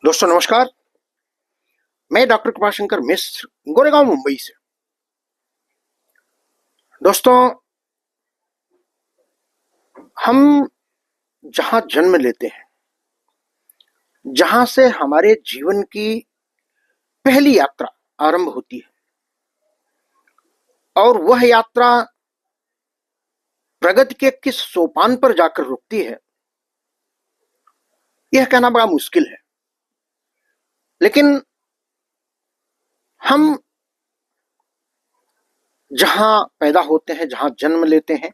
दोस्तों नमस्कार। मैं डॉक्टर कृपाशंकर मिश्र गोरेगांव मुंबई से। दोस्तों, हम जहां जन्म लेते हैं, जहां से हमारे जीवन की पहली यात्रा आरंभ होती है और वह यात्रा प्रगति के किस सोपान पर जाकर रुकती है, यह कहना बड़ा मुश्किल है। लेकिन हम जहां पैदा होते हैं, जहां जन्म लेते हैं,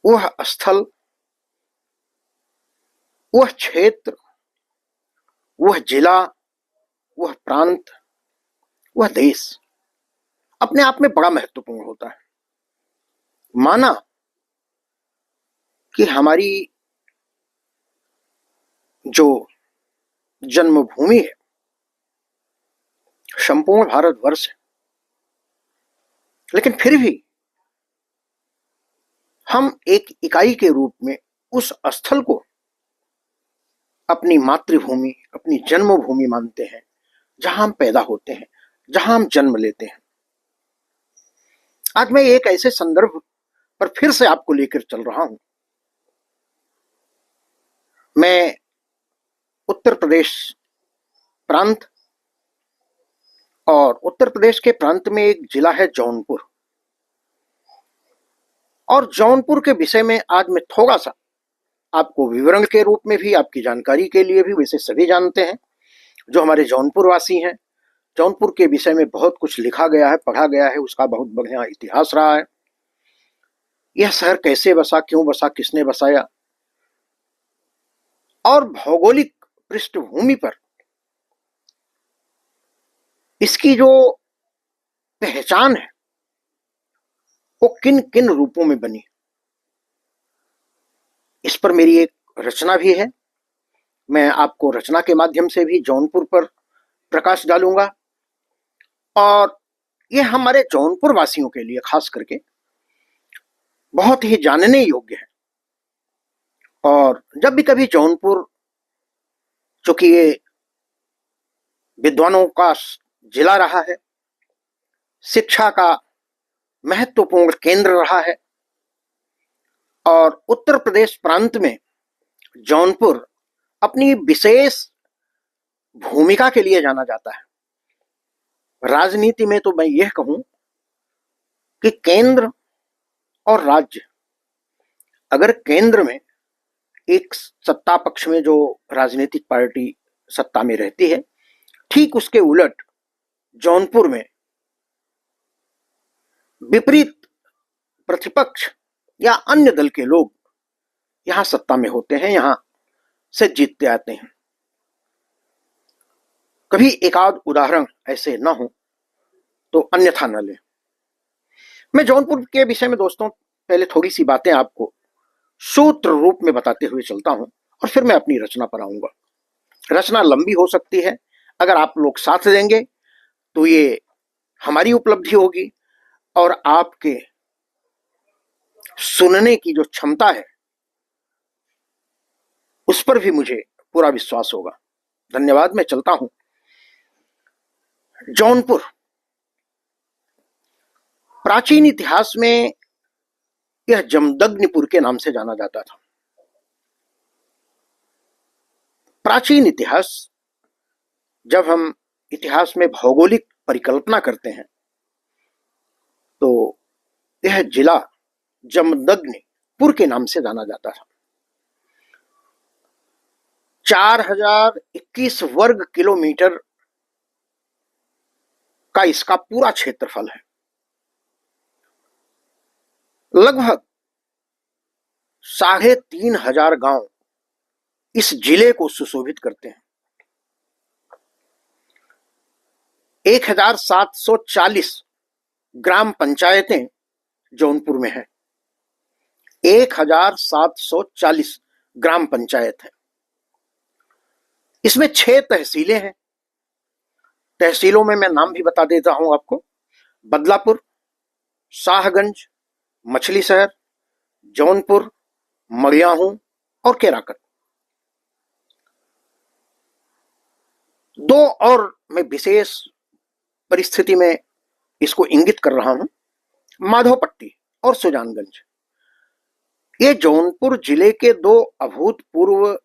वह स्थल, वह क्षेत्र, वह जिला, वह प्रांत, वह देश अपने आप में बड़ा महत्वपूर्ण होता है। माना कि हमारी जो जन्मभूमि है, संपूर्ण भारतवर्ष है, लेकिन फिर भी हम एक इकाई के रूप में उस स्थल को अपनी मातृभूमि, अपनी जन्मभूमि मानते हैं, जहां हम पैदा होते हैं, जहां हम जन्म लेते हैं। आज मैं एक ऐसे संदर्भ पर फिर से आपको लेकर चल रहा हूं। मैं उत्तर प्रदेश प्रांत, और उत्तर प्रदेश के प्रांत में एक जिला है जौनपुर, और जौनपुर के विषय में आज मैं थोड़ा सा आपको विवरण के रूप में भी, आपकी जानकारी के लिए भी, वैसे सभी जानते हैं जो हमारे जौनपुर वासी हैं। जौनपुर के विषय में बहुत कुछ लिखा गया है, पढ़ा गया है, उसका बहुत बढ़िया इतिहास रहा है। यह शहर कैसे बसा, क्यों बसा, किसने बसाया, और भौगोलिक पृष्ठभूमि पर इसकी जो पहचान है वो किन किन रूपों में बनी, इस पर मेरी एक रचना भी है। मैं आपको रचना के माध्यम से भी जौनपुर पर प्रकाश डालूंगा, और ये हमारे जौनपुर वासियों के लिए खास करके बहुत ही जानने योग्य है। और जब भी कभी जौनपुर, चूंकि ये विद्वानों का जिला रहा है, शिक्षा का महत्वपूर्ण केंद्र रहा है, और उत्तर प्रदेश प्रांत में जौनपुर अपनी विशेष भूमिका के लिए जाना जाता है। राजनीति में तो मैं यह कहूं कि केंद्र और राज्य, अगर केंद्र में एक सत्ता पक्ष में जो राजनीतिक पार्टी सत्ता में रहती है, ठीक उसके उलट जौनपुर में विपरीत प्रतिपक्ष या अन्य दल के लोग यहां सत्ता में होते हैं, यहां से जीतते आते हैं। कभी एक आध उदाहरण ऐसे न हो तो अन्यथा न ले। मैं जौनपुर के विषय में दोस्तों पहले थोड़ी सी बातें आपको सूत्र रूप में बताते हुए चलता हूं, और फिर मैं अपनी रचना पर आऊंगा। रचना लंबी हो सकती है, अगर आप लोग साथ देंगे तो ये हमारी उपलब्धि होगी, और आपके सुनने की जो क्षमता है उस पर भी मुझे पूरा विश्वास होगा। धन्यवाद। मैं चलता हूं। जौनपुर प्राचीन इतिहास में यह जमदग्निपुर के नाम से जाना जाता था। प्राचीन इतिहास, जब हम इतिहास में भौगोलिक परिकल्पना करते हैं तो यह जिला जमदग्निपुर के नाम से जाना जाता था। 4021 वर्ग किलोमीटर का इसका पूरा क्षेत्रफल है। लगभग 3,500 गांव इस जिले को सुशोभित करते हैं। 1740 ग्राम पंचायतें जौनपुर में है। 1740 ग्राम पंचायत है। इसमें 6 तहसीलें हैं। तहसीलों में मैं नाम भी बता देता हूं आपको: बदलापुर, शाहगंज, मछली शहर, जौनपुर, मड़ियाहू और केराकत। दो और मैं विशेष परिस्थिति में इसको इंगित कर रहा हूं, माधोपट्टी और सुजानगंज। ये जौनपुर जिले के दो अभूतपूर्व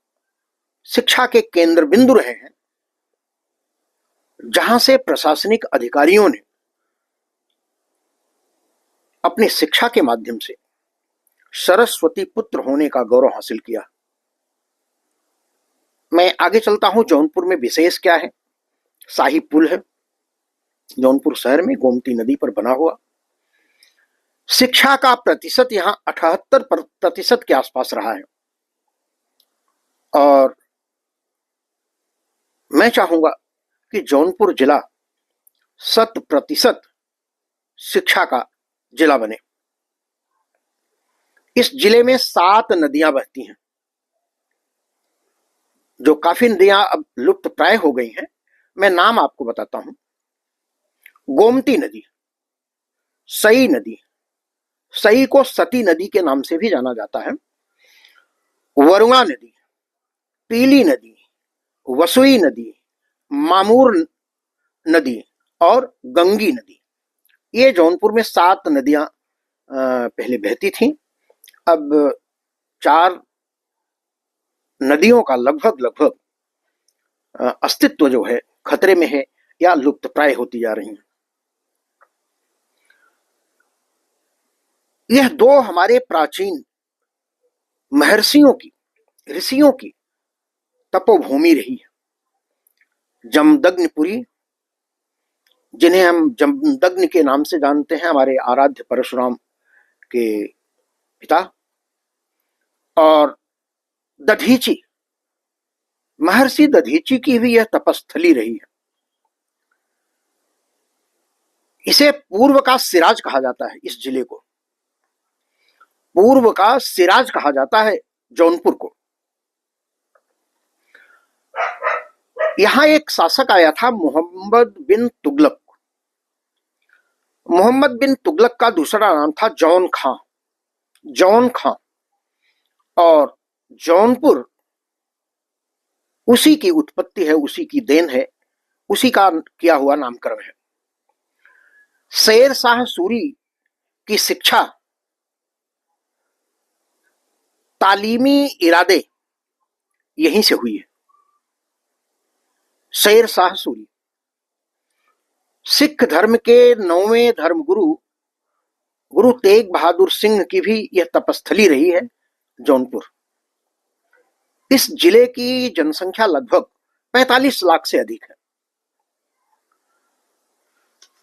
शिक्षा के केंद्र बिंदु रहे हैं, जहां से प्रशासनिक अधिकारियों ने अपनी शिक्षा के माध्यम से सरस्वती पुत्र होने का गौरव हासिल किया। मैं आगे चलता हूं। जौनपुर में विशेष क्या है? शाही पुल है जौनपुर शहर में, गोमती नदी पर बना हुआ। शिक्षा का प्रतिशत यहां 78% के आसपास रहा है, और मैं चाहूंगा कि जौनपुर जिला 100% शिक्षा का जिला बने। इस जिले में 7 नदियां बहती हैं, जो काफी नदियां अब लुप्त प्राय हो गई हैं। मैं नाम आपको बताता हूं। गोमती नदी, सई नदी, सई को सती नदी के नाम से भी जाना जाता है, वरुणा नदी, पीली नदी, वसुई नदी, मामूर नदी और गंगी नदी। ये जौनपुर में 7 नदियां पहले बहती थीं। अब 4 नदियों का लगभग अस्तित्व जो है खतरे में है या लुप्त प्राय होती जा रही हैं। यह दो हमारे प्राचीन महर्षियों की, ऋषियों की तपोभूमि रही है। जमदग्निपुरी, जिन्हें हम जमदग्नि के नाम से जानते हैं, हमारे आराध्य परशुराम के पिता, और दधीची, महर्षि दधीची की भी यह तपस्थली रही है। इसे पूर्व का सिराज कहा जाता है। इस जिले को पूर्व का सिराज कहा जाता है, जौनपुर को। यहां एक शासक आया था, मोहम्मद बिन तुगलक। मोहम्मद बिन तुगलक का दूसरा नाम था जौन खां। जौन खां, और जौनपुर उसी की उत्पत्ति है, उसी की देन है, उसी का किया हुआ नामकरण है। शेर शाह सूरी की शिक्षा तालीमी इरादे यहीं से हुई है। शेर शाह सूरी सिख धर्म के 9वें धर्म गुरु गुरु तेग बहादुर सिंह की भी यह तपस्थली रही है, जौनपुर। इस जिले की जनसंख्या लगभग 45 लाख से अधिक है,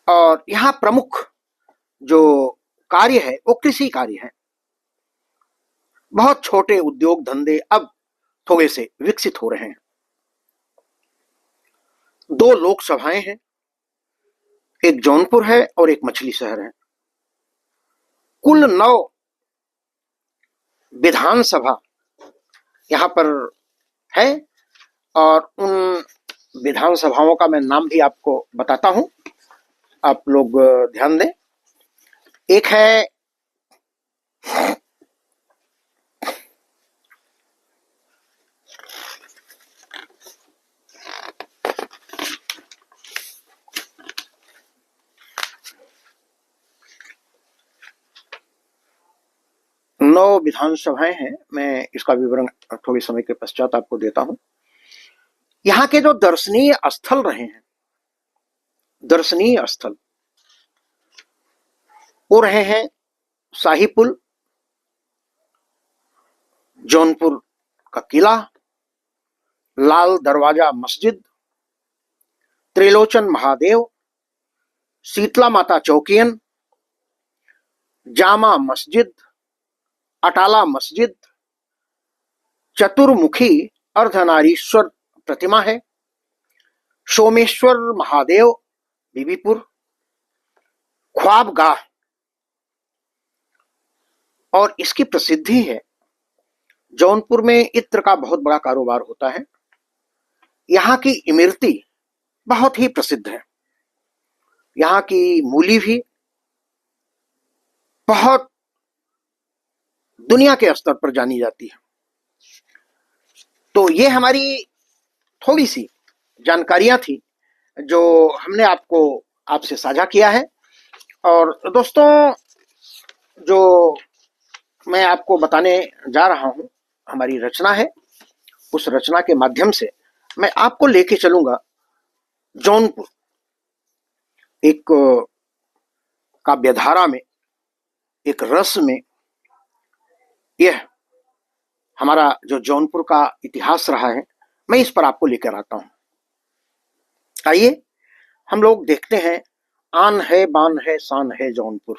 और यहां प्रमुख जो कार्य है वो कृषि कार्य है। बहुत छोटे उद्योग धंधे अब थोड़े से विकसित हो रहे हैं। 2 लोकसभाएं हैं, एक जौनपुर है और एक मछली शहर है। कुल 9 विधानसभा यहां पर है, और उन विधानसभाओं का मैं नाम भी आपको बताता हूं, आप लोग ध्यान दें। एक है नौ विधानसभाएं हैं। मैं इसका विवरण थोड़े समय के पश्चात आपको देता हूं। यहाँ के जो दर्शनीय स्थल रहे हैं, दर्शनीय स्थल वो रहे हैं शाही पुल, जौनपुर का किला, लाल दरवाजा मस्जिद, त्रिलोचन महादेव, शीतला माता चौकियन, जामा मस्जिद, अटाला मस्जिद, चतुर्मुखी अर्धनारीश्वर प्रतिमा है, सोमेश्वर महादेव बीबीपुर, ख्वाबगाह, और इसकी प्रसिद्धि है, जौनपुर में इत्र का बहुत बड़ा कारोबार होता है। यहाँ की इमरती बहुत ही प्रसिद्ध है। यहाँ की मूली भी बहुत दुनिया के स्तर पर जानी जाती है। तो ये हमारी थोड़ी सी जानकारियां थी जो हमने आपसे साझा किया है। और दोस्तों, जो मैं आपको बताने जा रहा हूं, हमारी रचना है। उस रचना के माध्यम से मैं आपको लेके चलूंगा जौनपुर, एक काव्यधारा में, एक रस में। यह हमारा जो जौनपुर का इतिहास रहा है, मैं इस पर आपको लेकर आता हूं। आइए हम लोग देखते हैं। आन है, बान है, शान है जौनपुर।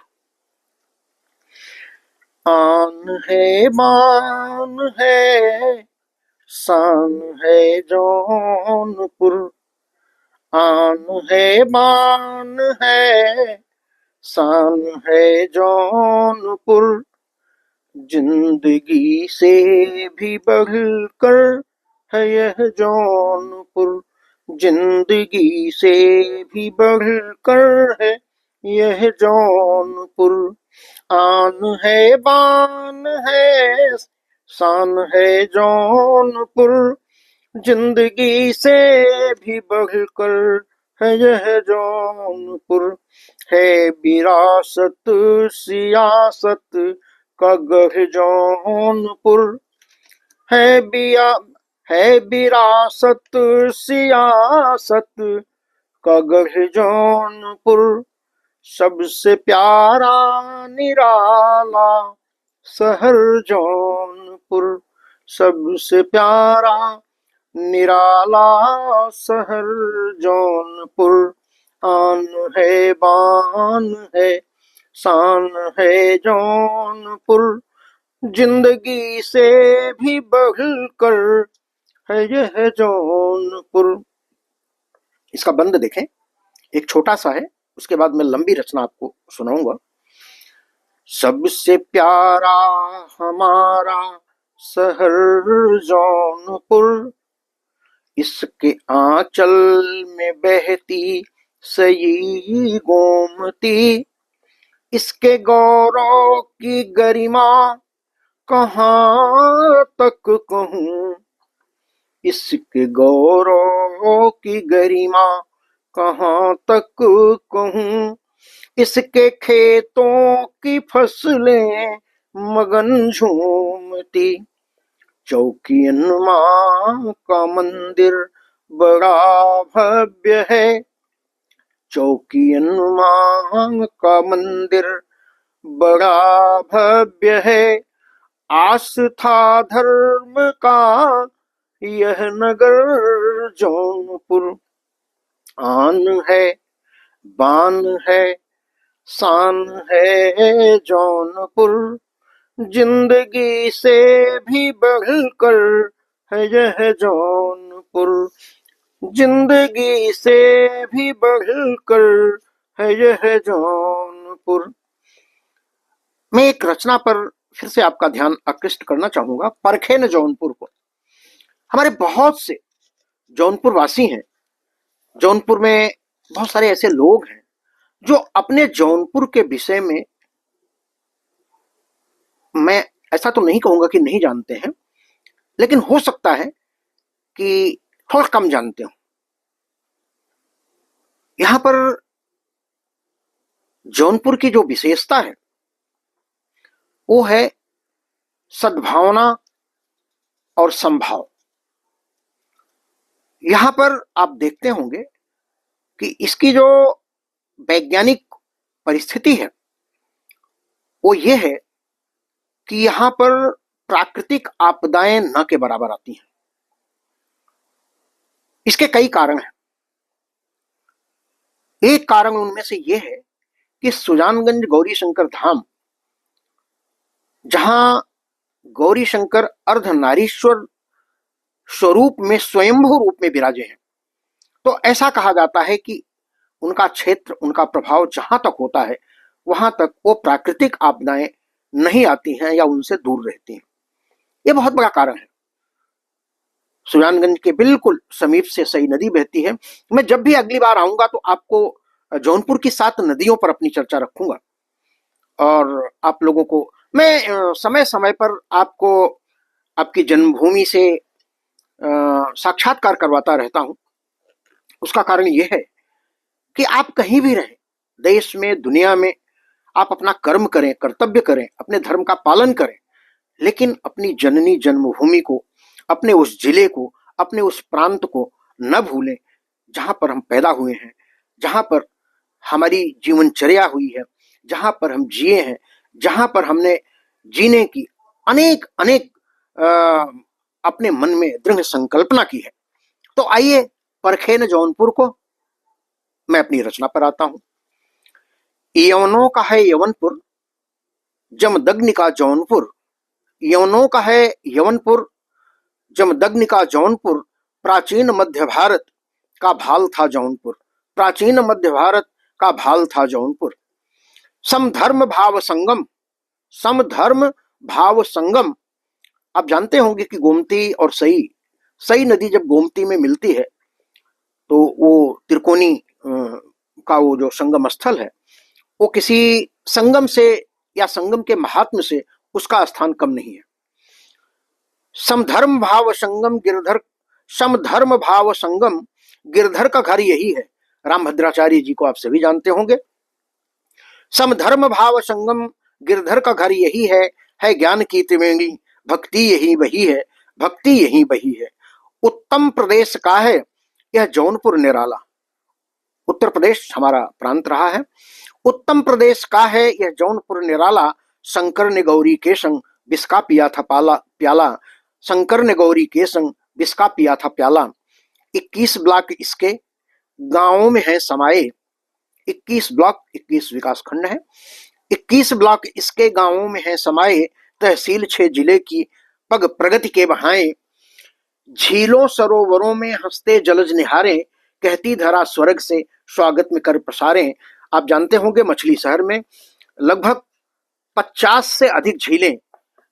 आन है, बान है, शान है जौनपुर। आन है, बान है, शान है जौनपुर। जिंदगी से भी बढ़कर है यह जौनपुर। जिंदगी से भी बढ़कर है यह जौनपुर। आन है, बान है, शान है जौनपुर। जिंदगी से भी बढ़कर है यह जौनपुर। है विरासत सियासत का गढ़ जौनपुर। है बिया है विरासत सियासत का गढ़ जौनपुर। सबसे प्यारा निराला शहर जौनपुर। सबसे प्यारा निराला शहर जौनपुर। आन है, बान है, शान है जौनपुर। जिंदगी से भी बढ़कर है यह जौनपुर। इसका बंद देखें, एक छोटा सा है, उसके बाद मैं लंबी रचना आपको सुनाऊंगा। सबसे प्यारा हमारा शहर जौनपुर। इसके आंचल में बहती सई गोमती। इसके गौरव की गरिमा कहाँ तक कहूँ। इसके गौरव की गरिमा कहाँ तक कहूँ। इसके खेतों की फसलें मगन झूमती। चौकियन माँ का मंदिर बड़ा भव्य है। चौकियन माँ का मंदिर बड़ा भव्य है। आस्था धर्म का यह नगर जौनपुर। आन है, बान है, शान है जौनपुर। जिंदगी से भी बढ़कर है यह जौनपुर। जिंदगी से भी बढ़कर है यह जौनपुर। मैं एक रचना पर फिर से आपका ध्यान आकृष्ट करना चाहूंगा। परखे न जौनपुर को। हमारे बहुत से जौनपुर वासी हैं। जौनपुर में बहुत सारे ऐसे लोग हैं जो अपने जौनपुर के विषय में, मैं ऐसा तो नहीं कहूंगा कि नहीं जानते हैं, लेकिन हो सकता है कि थोड़ा कम जानते हो। यहां पर जौनपुर की जो विशेषता है वो है सद्भावना और संभाव। यहां पर आप देखते होंगे कि इसकी जो वैज्ञानिक परिस्थिति है वो ये है कि यहां पर प्राकृतिक आपदाएं न के बराबर आती हैं। इसके कई कारण हैं। एक कारण उनमें से यह है कि सुजानगंज गौरी शंकर धाम, जहां गौरी शंकर अर्धनारीश्वर स्वरूप में, स्वयंभू रूप में विराजे हैं, तो ऐसा कहा जाता है कि उनका क्षेत्र, उनका प्रभाव जहां तक होता है वहां तक वो प्राकृतिक आपदाएं नहीं आती हैं या उनसे दूर रहती हैं। ये बहुत बड़ा कारण है। सुजानगंज के बिल्कुल समीप से सई नदी बहती है। मैं जब भी अगली बार आऊंगा तो आपको जौनपुर की 7 नदियों पर अपनी चर्चा रखूंगा और आप लोगों को मैं समय समय पर आपको आपकी जन्मभूमि से साक्षात्कार करवाता रहता हूं। उसका कारण यह है कि आप कहीं भी रहें, देश में, दुनिया में, आप अपना कर्म करें, कर्तव्य करें, अपने धर्म का पालन करें, लेकिन अपनी जननी जन्मभूमि को, अपने उस जिले को, अपने उस प्रांत को न भूलें जहां पर हम पैदा हुए हैं, जहां पर हमारी जीवनचर्या हुई है, जहां पर हम जिए हैं, जहां पर हमने जीने की अनेक अनेक अपने मन में दृढ़ संकल्पना की है। तो आइए परखें न जौनपुर को। मैं अपनी रचना पर आता हूं। यवनों का है यवनपुर, जमदग्नि का जौनपुर। यवनों का है यवनपुर, जमदग्नि का जौनपुर। प्राचीन मध्य भारत का भाल था जौनपुर। प्राचीन मध्य भारत का भाल था जौनपुर। समधर्म भाव संगम, समधर्म भाव संगम। आप जानते होंगे कि गोमती और सई, सई नदी जब गोमती में मिलती है तो वो त्रिकोणी का वो जो संगम स्थल है, वो किसी संगम से या संगम के महात्म्य से उसका स्थान कम नहीं है। समधर्म भाव संगम गिरधर, समधर्म भाव संगम गिरधर का घर यही है। रामभद्राचार्य जी को आप सभी जानते होंगे। समधर्म भाव संगम गिरधर का घर यही है ज्ञान की त्रिवेणी, भक्ति यही वही है, भक्ति यही वही है। उत्तम प्रदेश का है यह जौनपुर निराला। उत्तर प्रदेश हमारा प्रांत रहा है। उत्तम प्रदेश का है यह जौनपुर निराला। शंकर ने गौरी के संग बिस्का पिया था प्याला। शंकर ने गौरी के संग बिस्का पिया था प्याला। 21 ब्लॉक इसके गांवों में है समाये। 21 ब्लॉक, 21 विकास खंड है। 21 ब्लॉक इसके गांवों में है समाये। तहसील 6 जिले की पग प्रगति के बहाएं। झीलों सरोवरों में हंसते जलज निहारे। कहती धरा स्वर्ग से स्वागत में कर पसारे। आप जानते होंगे मछली शहर में लगभग 50 से अधिक झीलें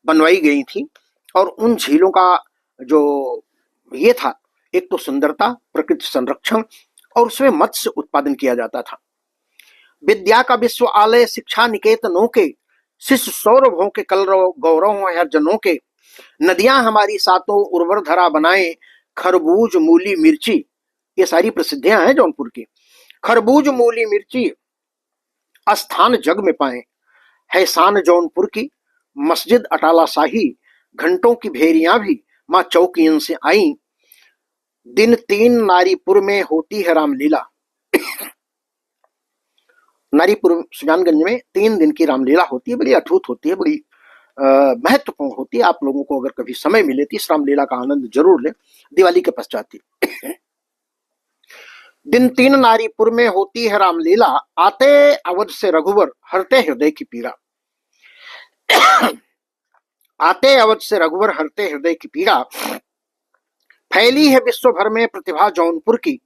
बनवाई गई थी और उन झीलों का जो ये था, एक तो सुंदरता, प्रकृति संरक्षण और उसमें मत्स्य उत्पादन किया जाता था। विद्या का विश्वविद्यालय शिक्षा निकेतनों के, शिष्य सौरभों के कलरव गौरव है जनों के। नदियां हमारी सातों उर्वर धरा बनाए। खरबूज मूली मिर्ची, ये सारी प्रसिद्धियां हैं जौनपुर की। खरबूज मूली मिर्ची स्थान जग में पाए। है शान जौनपुर की मस्जिद अटाला शाही। घंटों की भेरियां भी मां चौकियन से आई। दिन 3 नारीपुर में होती है रामलीला। नारीपुर सुजानगंज में 3 दिन की रामलीला होती है। बड़ी अटूट होती है, बड़ी महत्वपूर्ण होती है। आप लोगों को अगर कभी समय मिले तो इस रामलीला का आनंद जरूर लें, दिवाली के पश्चात। दिन 3 नारीपुर में होती है रामलीला। आते अवध से रघुवर हरते हृदय की पीड़ा। आते अवध से रघुवर हरते हृदय की पीड़ा। फैली है विश्व भर में प्रतिभा जौनपुर की।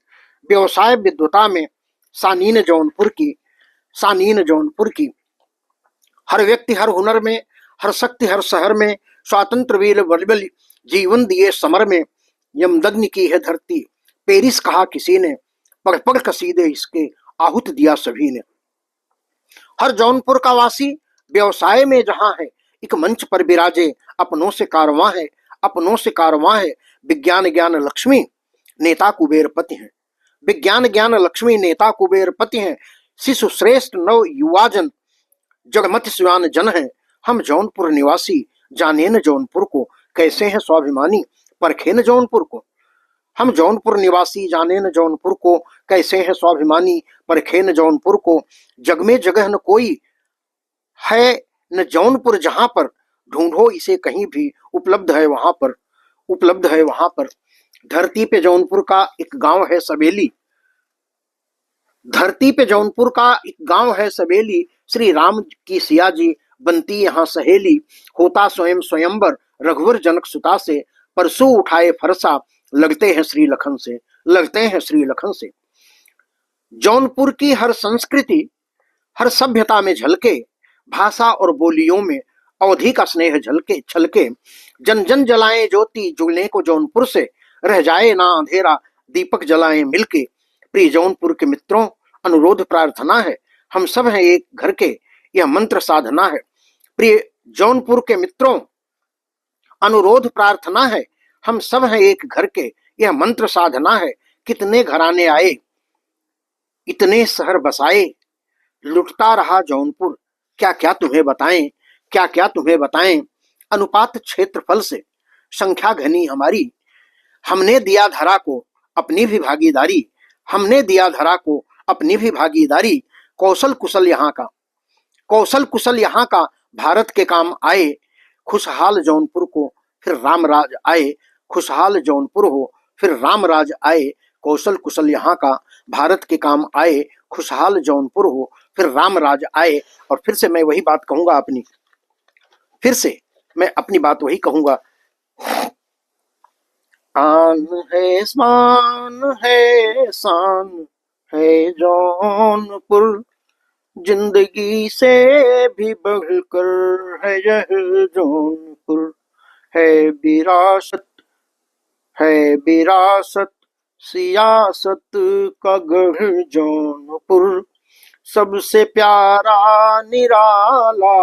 व्यवसाय विद्वता में सानीन जौनपुर की, सानीन जौनपुर की। हर व्यक्ति हर हुनर में, हर शक्ति हर शहर में। स्वातंत्र वीर बलबल जीवन दिए समर में। यमदग्नि की है धरती पेरिस कहा किसी ने। पढ़ पढ़ कसीदे इसके आहुत दिया सभी ने। हर जौनपुर का वासी व्यवसाय में जहां है, एक मंच पर विराजे। अपनों से कारवां है, अपनों से कारवां है। विज्ञान ज्ञान लक्ष्मी नेता कुबेर पति हैं। विज्ञान ज्ञान लक्ष्मी नेता कुबेर पति हैं। शिशु श्रेष्ठ नव युवाजन जगमति सुयान जन है। हम जौनपुर निवासी जाने न जौनपुर को, कैसे हैं स्वाभिमानी परखे न जौनपुर को। हम जौनपुर निवासी जाने न जौनपुर को, कैसे हैं स्वाभिमानी परखे न जौनपुर को। जग में जगह न कोई है न जौनपुर जहां पर, ढूंढो इसे कहीं भी उपलब्ध है वहां पर, उपलब्ध है वहां पर। धरती पे जौनपुर का एक गांव है सबेली। धरती पे जौनपुर का एक गांव है सबेली। श्री राम की सिया जी बनती यहाँ सहेली। होता स्वयं स्वयंवर रघुवर जनक सुता से। परसू उठाए फरसा लगते हैं श्री लखन से, लगते हैं श्री लखन से। जौनपुर की हर संस्कृति हर सभ्यता में झलके। भाषा और बोलियों में अवधि का स्नेह झलके छलके। जन जन जलाएं ज्योति जुड़ने को जौनपुर से। रह जाए ना अंधेरा दीपक जलाएं मिलके। प्रिय जौनपुर के मित्रों अनुरोध प्रार्थना है, हम सब हैं एक घर के, यह मंत्र साधना है। प्रिय जौनपुर के मित्रों अनुरोध प्रार्थना है, हम सब हैं एक घर के, यह मंत्र साधना है। कितने घराने आए, इतने शहर बसाए, लुटता रहा जौनपुर, क्या क्या तुम्हें बताएं, क्या क्या तुम्हें बताएं। अनुपात क्षेत्रफल से संख्या घनी हमारी, हमने दिया धरा को अपनी भी भागीदारी, हमने दिया धरा को अपनी भी भागीदारी। कौशल कुशल यहाँ का, कौशल कुशल यहाँ का भारत के काम आए, खुशहाल जौनपुर को फिर रामराज आए, खुशहाल जौनपुर हो फिर रामराज आए। कौशल कुशल यहाँ का भारत के काम आए, खुशहाल जौनपुर हो फिर रामराज आए। और फिर से मैं वही बात कहूंगा अपनी, फिर से मैं अपनी बात वही कहूंगा, आन है शान है जौनपुर, जिंदगी से भी बढ़कर है यह जौनपुर। है विरासत, है विरासत सियासत का गढ़ जौनपुर, सबसे प्यारा निराला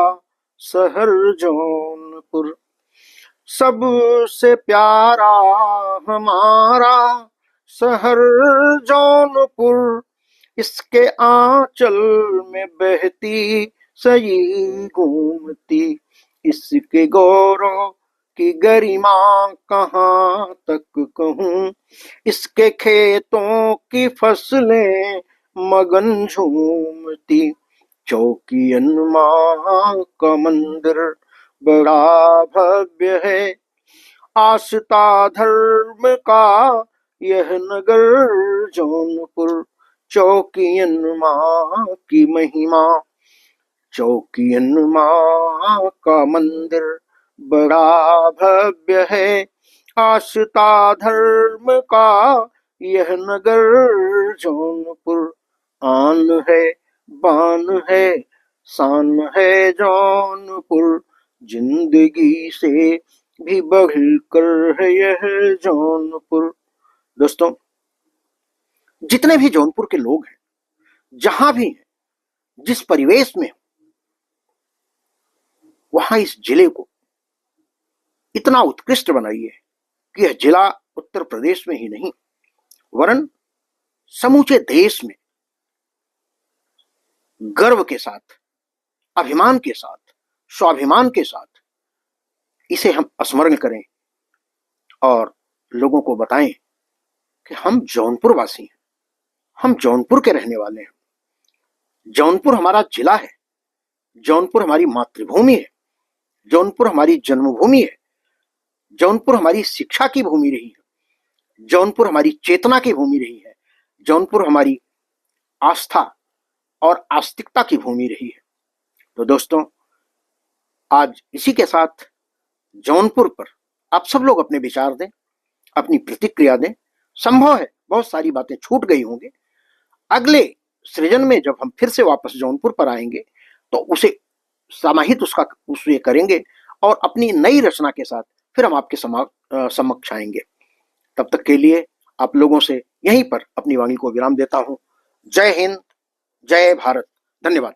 शहर जौनपुर, सबसे प्यारा हमारा शहर जौनपुर। इसके आंचल में बहती सई घूमती, इसके गौरव की गरिमा कहाँ तक कहूँ। इसके खेतों की फसलें मगन झूमती, चौकियन माँ का मंदिर बड़ा भव्य है, आस्था धर्म का यह नगर जौनपुर। चौकियन माँ की महिमा, चौकियन माँ का मंदिर बड़ा भव्य है, आस्था धर्म का यह नगर जौनपुर। आन है, बान है, शान है जौनपुर, जिंदगी से भी बढ़कर है यह जौनपुर। दोस्तों, जितने भी जौनपुर के लोग हैं, जहां भी हैं, जिस परिवेश में, वहां इस जिले को इतना उत्कृष्ट बनाइए कि यह जिला उत्तर प्रदेश में ही नहीं वरन समूचे देश में गर्व के साथ, अभिमान के साथ, स्वाभिमान के साथ इसे हम स्मरण करें और लोगों को बताएं कि हम जौनपुर वासी हैं, हम जौनपुर के रहने वाले हैं। जौनपुर हमारा जिला है, जौनपुर हमारी मातृभूमि है, जौनपुर हमारी जन्मभूमि है, जौनपुर हमारी शिक्षा की भूमि रही है, जौनपुर हमारी चेतना की भूमि रही है, जौनपुर हमारी आस्था और आस्तिकता की भूमि रही है। तो दोस्तों, आज इसी के साथ जौनपुर पर आप सब लोग अपने विचार दें, अपनी प्रतिक्रिया दें। संभव है बहुत सारी बातें छूट गई होंगी, अगले सृजन में जब हम फिर से वापस जौनपुर पर आएंगे तो उसे समाहित उसे करेंगे और अपनी नई रचना के साथ फिर हम आपके समक्ष आएंगे। तब तक के लिए आप लोगों से यहीं पर अपनी वाणी को विराम देता हूं। जय हिंद, जय भारत, धन्यवाद।